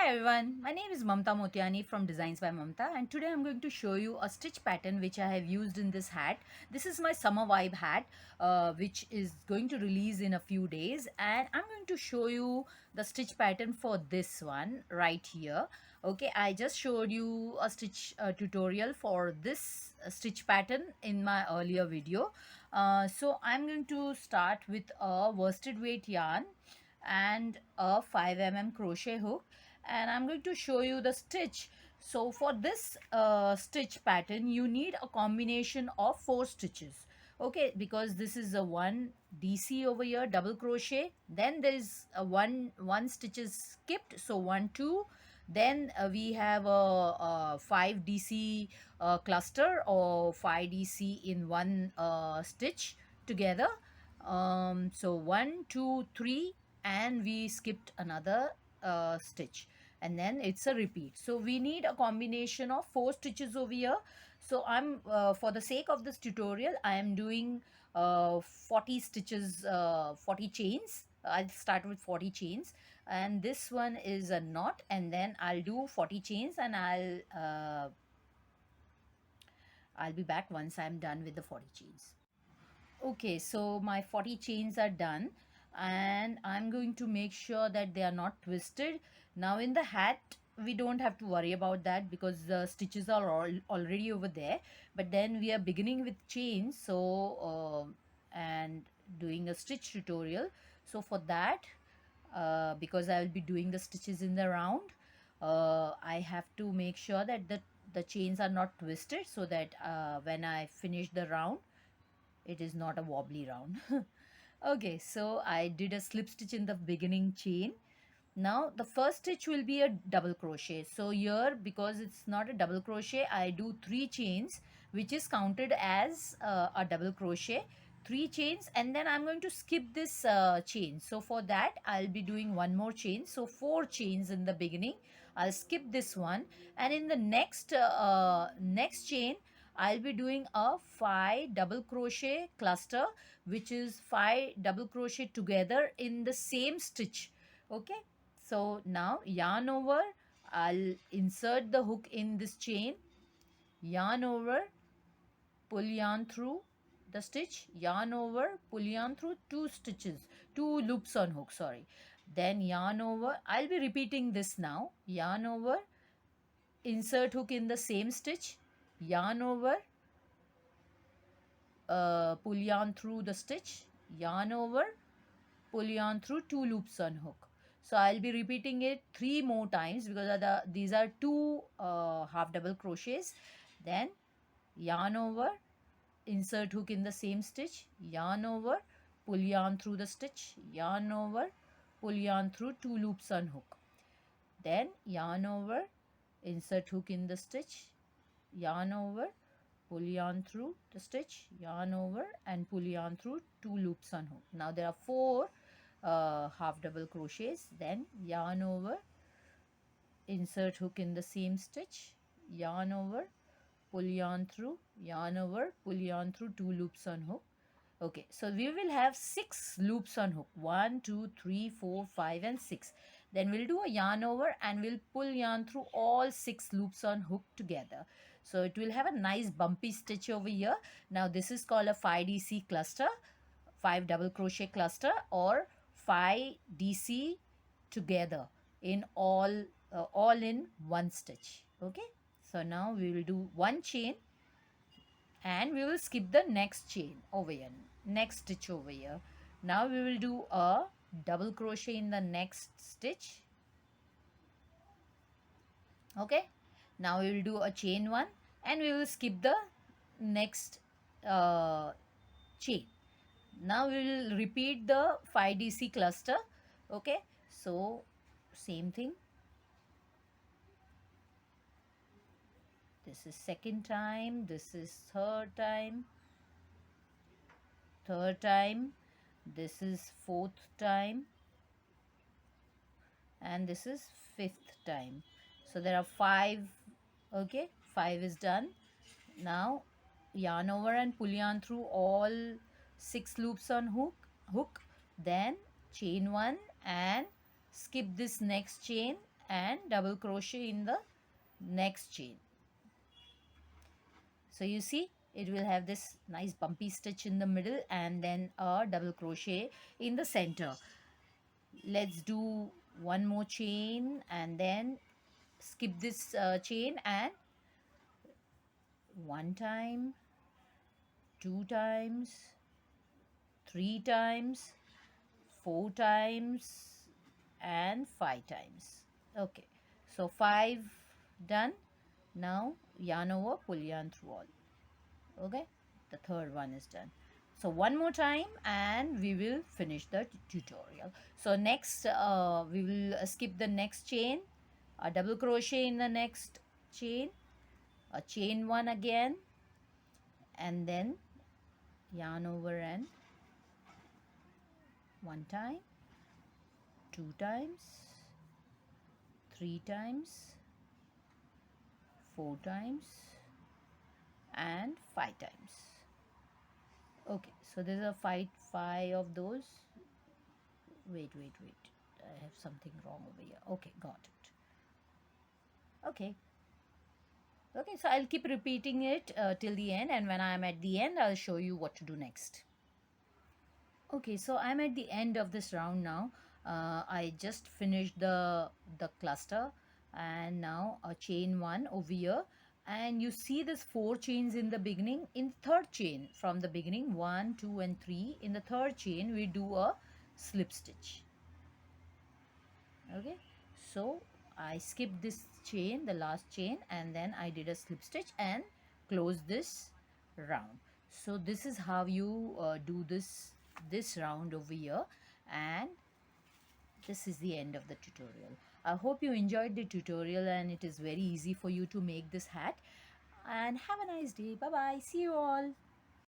Hi everyone, my name is Mamta Motiani from Designs by Mamta, and today I'm going to show you a stitch pattern which I have used in this hat. This is my summer vibe hat which is going to release in a few days, and I'm going to show you the stitch pattern for this one right here. Okay, I just showed you a stitch tutorial for this stitch pattern in my earlier video. So I'm going to start with a worsted weight yarn and a 5 mm crochet hook, and I'm going to show you the stitch. So for this stitch pattern you need a combination of 4 stitches, okay, because this is a 1 DC over here, double crochet, then there is a one stitch is skipped, so 1 2, then we have a 5 DC cluster or 5 DC in one stitch together. So 1 2 3, and we skipped another stitch, and then it's a repeat. So we need a combination of 4 stitches over here. So I'm for the sake of this tutorial I am doing 40 stitches, 40 chains. I'll start with 40 chains, and this one is a knot, and then I'll do 40 chains, and I'll be back once I'm done with the 40 chains. Okay, so my 40 chains are done, and I'm going to make sure that they are not twisted. Now in the hat we don't have to worry about that because the stitches are already over there, but then we are beginning with chains, so and doing a stitch tutorial. So for that, because I will be doing the stitches in the round, I have to make sure that the chains are not twisted, so that when I finish the round it is not a wobbly round. Okay, so I did a slip stitch in the beginning chain. Now the first stitch will be a double crochet. So here, because it's not a double crochet, I do 3 chains, which is counted as a double crochet. 3 chains, and then I'm going to skip this chain. So for that I'll be doing one more chain, so 4 chains in the beginning. I'll skip this one, and in the next chain I'll be doing a 5 double crochet cluster, which is 5 double crochet together in the same stitch. Okay, so now yarn over, I'll insert the hook in this chain, yarn over, pull yarn through the stitch, yarn over, pull yarn through 2 stitches, 2 loops on hook, sorry. Then yarn over, I'll be repeating this now, yarn over, insert hook in the same stitch, yarn over, pull yarn through the stitch, yarn over, pull yarn through 2 loops on hook. So I'll be repeating it 3 more times because these are 2 half double crochets. Then yarn over, insert hook in the same stitch, yarn over, pull yarn through the stitch, yarn over, pull yarn through 2 loops on hook. Then yarn over, insert hook in the stitch, yarn over, pull yarn through the stitch, yarn over, and pull yarn through 2 loops on hook. Now there are 4 half double crochets. Then yarn over, insert hook in the same stitch, yarn over, pull yarn through, yarn over, pull yarn through 2 loops on hook. Okay, so we will have 6 loops on hook, 1 2 3 4 5 and 6. Then we'll do a yarn over and we'll pull yarn through all 6 loops on hook together. So it will have a nice bumpy stitch over here. Now this is called a 5 DC cluster, 5 double crochet cluster, or 5 DC together in all in one stitch. Okay, so now we will do one chain, and we will skip the next chain over here, next stitch over here. Now we will do a double crochet in the next stitch. Okay, now we will do a chain one, and we will skip the next chain. Now we will repeat the 5 DC cluster. Okay, so same thing. This is second time, this is third time, this is fourth time, and this is fifth time. So there are 5. Okay, 5 is done. Now yarn over and pull yarn through all 6 loops on hook, then chain 1 and skip this next chain and double crochet in the next chain. So you see, it will have this nice bumpy stitch in the middle and then a double crochet in the center. Let's do one more chain and then skip this chain, and one time, two times, three times, four times, and five times. Okay, so five done. Now yarn over, pull yarn through all. Okay, the third one is done. So one more time and we will finish the tutorial. So next we will skip the next chain, a double crochet in the next chain, a chain one again, and then yarn over and one time, two times, three times, four times, and five times. Okay, so there's a five of those. Wait, I have something wrong over here. Okay, got it. Okay, so I'll keep repeating it till the end, and when I'm at the end I'll show you what to do next. Okay, so I'm at the end of this round now. I just finished the cluster, and now a chain one over here, and you see this four chains in the beginning. In the third chain from the beginning, 1, 2 and 3, in the third chain we do a slip stitch. Okay, so I skipped this chain, the last chain, and then I did a slip stitch and close this round. So this is how you do this round over here, and this is the end of the tutorial. I hope you enjoyed the tutorial and it is very easy for you to make this hat. And have a nice day. Bye bye. See you all.